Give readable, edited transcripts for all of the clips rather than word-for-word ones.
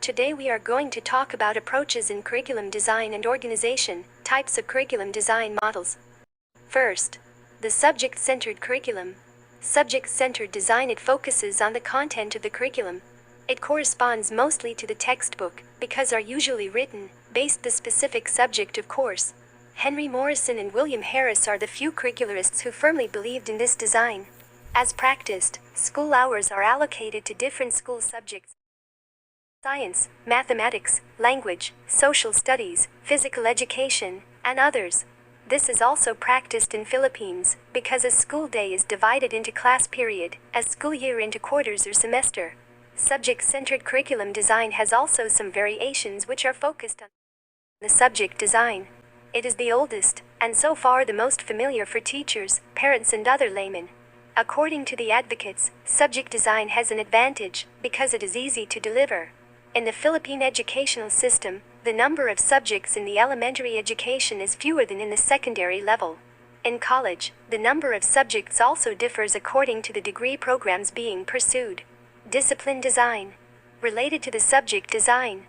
Today we are going to talk about approaches in curriculum design and organization, types of curriculum design models. First, the subject-centered curriculum. Subject-centered design. It focuses on the content of the curriculum. It corresponds mostly to the textbook, because are usually written, based the specific subject of course. Henry Morrison and William Harris are the few curricularists who firmly believed in this design. As practiced, school hours are allocated to different school subjects: science, mathematics, language, social studies, physical education, and others. This is also practiced in Philippines, because a school day is divided into class period, a school year into quarters or semester. Subject-centered curriculum design has also some variations which are focused on the subject design. It is the oldest, and so far the most familiar for teachers, parents and other laymen. According to the advocates, subject design has an advantage, because it is easy to deliver. In the Philippine educational system, the number of subjects in the elementary education is fewer than in the secondary level. In college, the number of subjects also differs according to the degree programs being pursued. Discipline design. Related to the subject design.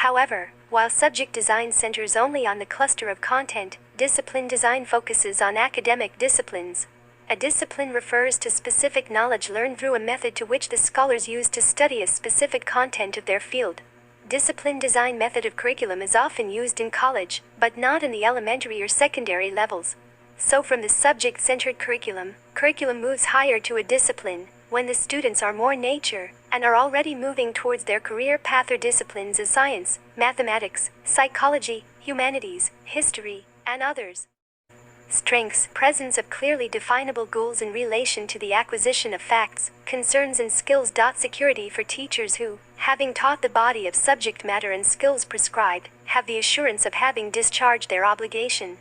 However, while subject design centers only on the cluster of content, discipline design focuses on academic disciplines. A discipline refers to specific knowledge learned through a method to which the scholars use to study a specific content of their field. Discipline design method of curriculum is often used in college, but not in the elementary or secondary levels. So from the subject-centered curriculum moves higher to a discipline, when the students are more nature, and are already moving towards their career path or disciplines as science, mathematics, psychology, humanities, history, and others. Strengths: presence of clearly definable goals in relation to the acquisition of facts, concerns and skills. Security for teachers who, having taught the body of subject matter and skills prescribed, have the assurance of having discharged their obligation.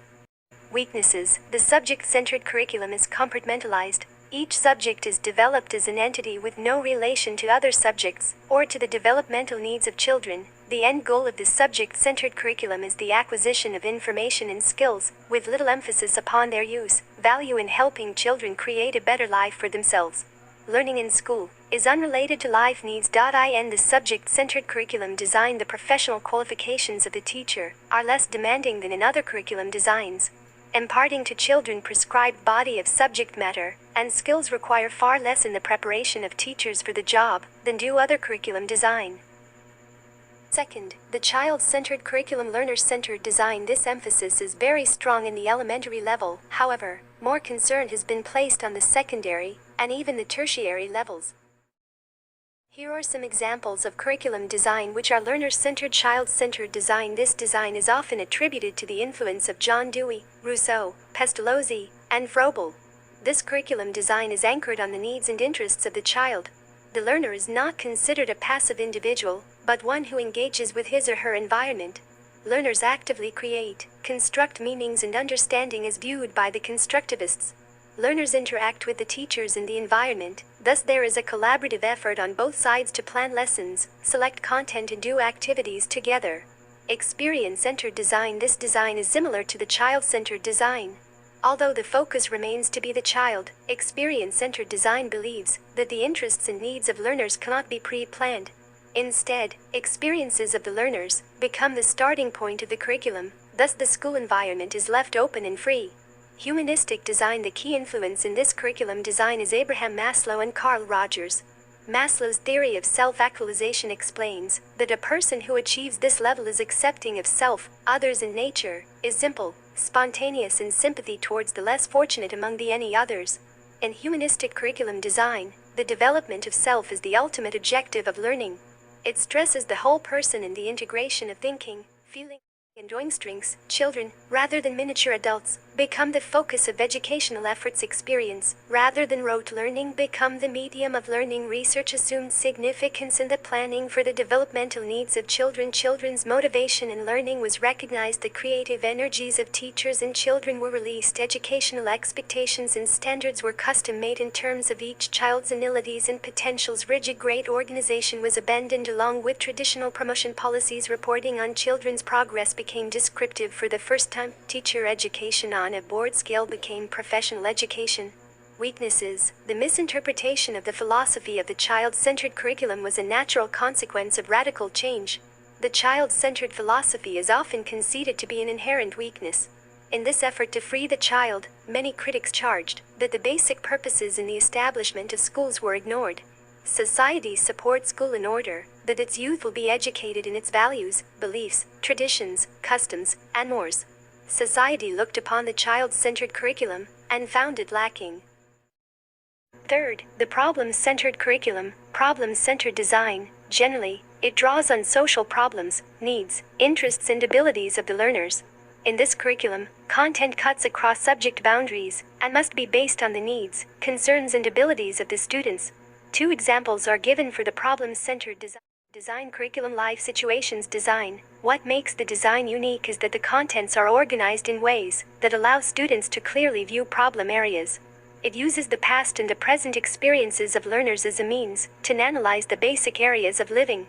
Weaknesses: the subject-centered curriculum is compartmentalized. Each subject is developed as an entity with no relation to other subjects, or to the developmental needs of children. The end goal of the subject-centered curriculum is the acquisition of information and skills, with little emphasis upon their use, value in helping children create a better life for themselves. Learning in school is unrelated to life needs. In the subject-centered curriculum design, the professional qualifications of the teacher are less demanding than in other curriculum designs. Imparting to children prescribed body of subject matter and skills require far less in the preparation of teachers for the job than do other curriculum design. Second, the child-centered curriculum. Learner-centered design. This emphasis is very strong in the elementary level. However, more concern has been placed on the secondary and even the tertiary levels. Here are some examples of curriculum design which are learner-centered. Child-centered design. This design is often attributed to the influence of John Dewey, Rousseau, Pestalozzi, and Froebel. This curriculum design is anchored on the needs and interests of the child. The learner is not considered a passive individual, but one who engages with his or her environment. Learners actively create, construct meanings and understanding as viewed by the constructivists. Learners interact with the teachers and the environment, thus there is a collaborative effort on both sides to plan lessons, select content and do activities together. Experience-centered design. This design is similar to the child-centered design. Although the focus remains to be the child, experience-centered design believes that the interests and needs of learners cannot be pre-planned. Instead, experiences of the learners become the starting point of the curriculum, thus the school environment is left open and free. Humanistic design. The key influence in this curriculum design is Abraham Maslow and Carl Rogers. Maslow's theory of self-actualization explains that a person who achieves this level is accepting of self, others and nature, is simple, spontaneous and sympathy towards the less fortunate among the any others. In humanistic curriculum design, the development of self is the ultimate objective of learning. It stresses the whole person and the integration of thinking, feeling, and doing. Strengths: children, rather than miniature adults, become the focus of educational efforts. Experience, rather than rote learning, become the medium of learning. Research assumed significance in the planning for the developmental needs of children. Children's motivation in learning was recognized. The creative energies of teachers and children were released. Educational expectations and standards were custom-made in terms of each child's abilities and potentials. Rigid grade organization was abandoned along with traditional promotion policies. Reporting on children's progress became descriptive for the first time. Teacher education on a board scale became professional education. Weaknesses. The misinterpretation of the philosophy of the child-centered curriculum was a natural consequence of radical change. The child-centered philosophy is often conceded to be an inherent weakness. In this effort to free the child, many critics charged that the basic purposes in the establishment of schools were ignored. Society supports school in order that its youth will be educated in its values, beliefs, traditions, customs, and mores. Society looked upon the child-centered curriculum and found it lacking. Third, the problem-centered curriculum, problem-centered design. Generally, it draws on social problems, needs, interests and abilities of the learners. In this curriculum, content cuts across subject boundaries and must be based on the needs, concerns and abilities of the students. Two examples are given for the problem-centered design curriculum. Life situations design. What makes the design unique is that the contents are organized in ways that allow students to clearly view problem areas. It uses the past and the present experiences of learners as a means to analyze the basic areas of living.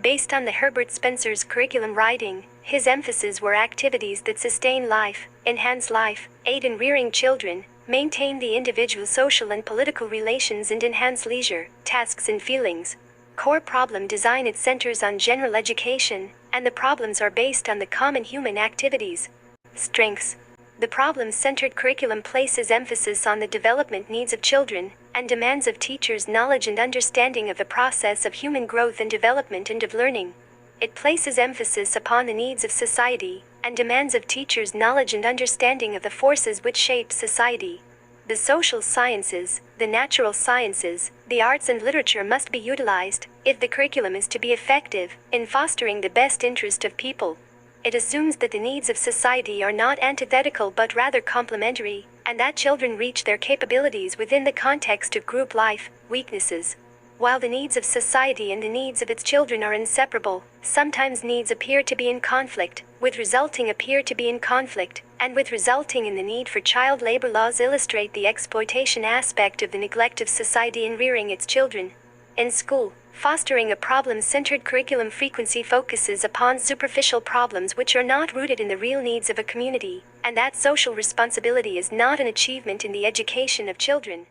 Based on the Herbert Spencer's curriculum writing, his emphasis were activities that sustain life, enhance life, aid in rearing children, maintain the individual's social and political relations and enhance leisure, tasks and feelings. Core problem design. It centers on general education, and the problems are based on the common human activities. Strengths. The problem-centered curriculum places emphasis on the development needs of children, and demands of teachers knowledge and understanding of the process of human growth and development and of learning. It places emphasis upon the needs of society, and demands of teachers knowledge and understanding of the forces which shape society. The social sciences, the natural sciences, the arts and literature must be utilized, if the curriculum is to be effective, in fostering the best interest of people. It assumes that the needs of society are not antithetical but rather complementary, and that children reach their capabilities within the context of group life. Weaknesses. While the needs of society and the needs of its children are inseparable, sometimes needs appear to be in conflict, with resulting in the need for child labor. Laws illustrate the exploitation aspect of the neglect of society in rearing its children. In school, fostering a problem-centered curriculum frequency focuses upon superficial problems which are not rooted in the real needs of a community, and that social responsibility is not an achievement in the education of children.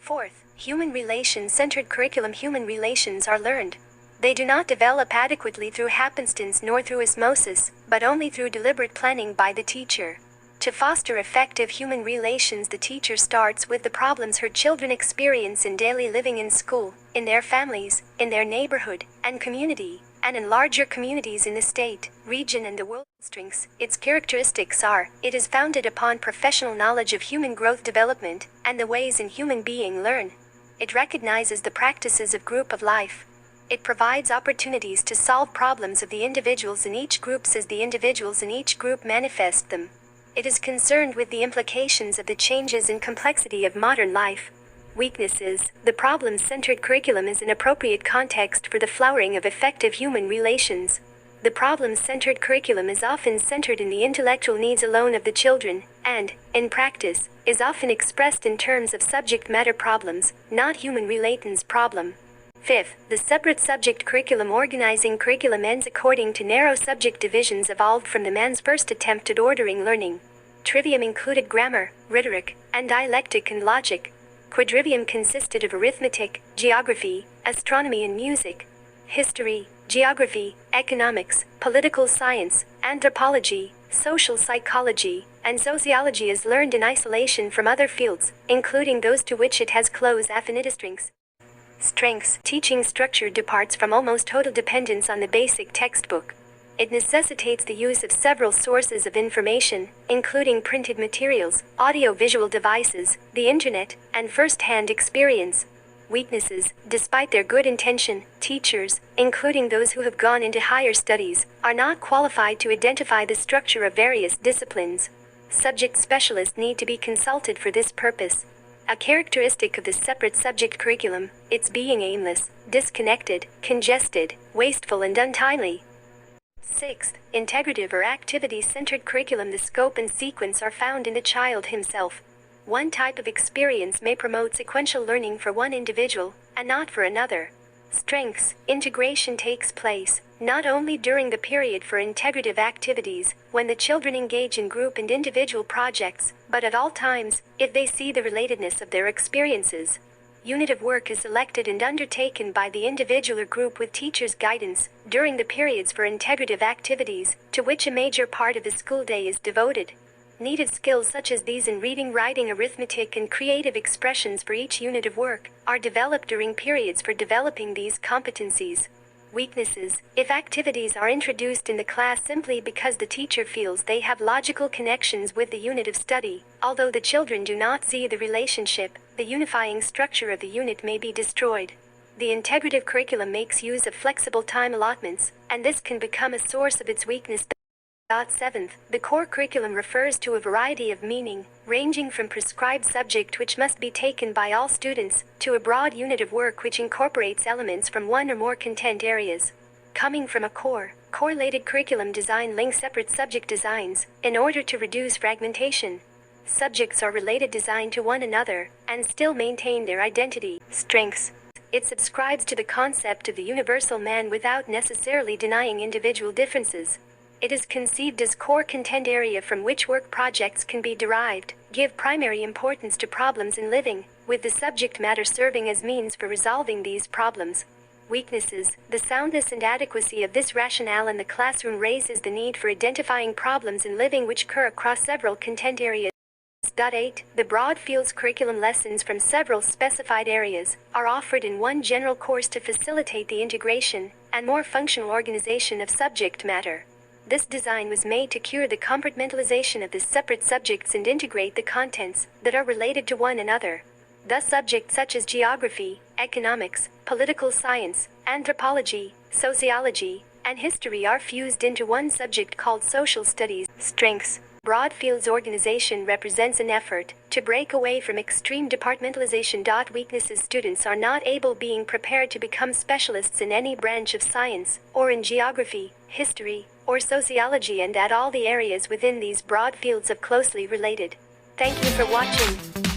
Fourth, human relations-centered curriculum. Human relations are learned. They do not develop adequately through happenstance nor through osmosis, but only through deliberate planning by the teacher. To foster effective human relations, the teacher starts with the problems her children experience in daily living in school, in their families, in their neighborhood and community, and in larger communities in the state, region and the world. Strengths. Its characteristics are, it is founded upon professional knowledge of human growth development, and the ways in human being learn. It recognizes the practices of group of life. It provides opportunities to solve problems of the individuals in each group as the individuals in each group manifest them. It is concerned with the implications of the changes and complexity of modern life. Weaknesses. The problem-centered curriculum is an appropriate context for the flowering of effective human relations. The problem-centered curriculum is often centered in the intellectual needs alone of the children, and, in practice, is often expressed in terms of subject matter problems, not human relations problem. Fifth, the separate subject curriculum. Organizing curriculum ends according to narrow subject divisions evolved from the man's first attempt at ordering learning. Trivium included grammar, rhetoric, and dialectic and logic. Quadrivium consisted of arithmetic, geography, astronomy and music, history, geography, economics, political science, anthropology, social psychology, and sociology is learned in isolation from other fields, including those to which it has close affinity. Strengths. Teaching structure departs from almost total dependence on the basic textbook. It necessitates the use of several sources of information, including printed materials, audio-visual devices, the internet, and first-hand experience. Weaknesses. Despite their good intention, teachers, including those who have gone into higher studies, are not qualified to identify the structure of various disciplines. Subject specialists need to be consulted for this purpose. A characteristic of the separate subject curriculum, its being aimless, disconnected, congested, wasteful and untimely. Sixth, integrative or activity-centered curriculum. The scope and sequence are found in the child himself. One type of experience may promote sequential learning for one individual, and not for another. Strengths. Integration takes place, not only during the period for integrative activities, when the children engage in group and individual projects, but at all times, if they see the relatedness of their experiences. Unit of work is selected and undertaken by the individual or group with teacher's guidance, during the periods for integrative activities, to which a major part of the school day is devoted. Needed skills such as these in reading, writing, arithmetic, and creative expressions for each unit of work are developed during periods for developing these competencies. Weaknesses. If activities are introduced in the class simply because the teacher feels they have logical connections with the unit of study, although the children do not see the relationship, the unifying structure of the unit may be destroyed. The integrative curriculum makes use of flexible time allotments, and this can become a source of its weakness. 7th, the core curriculum refers to a variety of meaning, ranging from prescribed subject which must be taken by all students, to a broad unit of work which incorporates elements from one or more content areas. Coming from a correlated curriculum design links separate subject designs, in order to reduce fragmentation. Subjects are related design to one another, and still maintain their identity. Strengths. It subscribes to the concept of the universal man without necessarily denying individual differences. It is conceived as core content area from which work projects can be derived, give primary importance to problems in living, with the subject matter serving as means for resolving these problems. Weaknesses. The soundness and adequacy of this rationale in the classroom raises the need for identifying problems in living which occur across several content areas. 8. The broad fields curriculum lessons from several specified areas are offered in one general course to facilitate the integration and more functional organization of subject matter. This design was made to cure the compartmentalization of the separate subjects and integrate the contents that are related to one another. Thus subjects such as geography, economics, political science, anthropology, sociology, and history are fused into one subject called social studies. Strengths. Broad fields organization represents an effort to break away from extreme departmentalization. Weaknesses. Students are not able being prepared to become specialists in any branch of science, or in geography, history, or sociology, and that all the areas within these broad fields are closely related. Thank you for watching.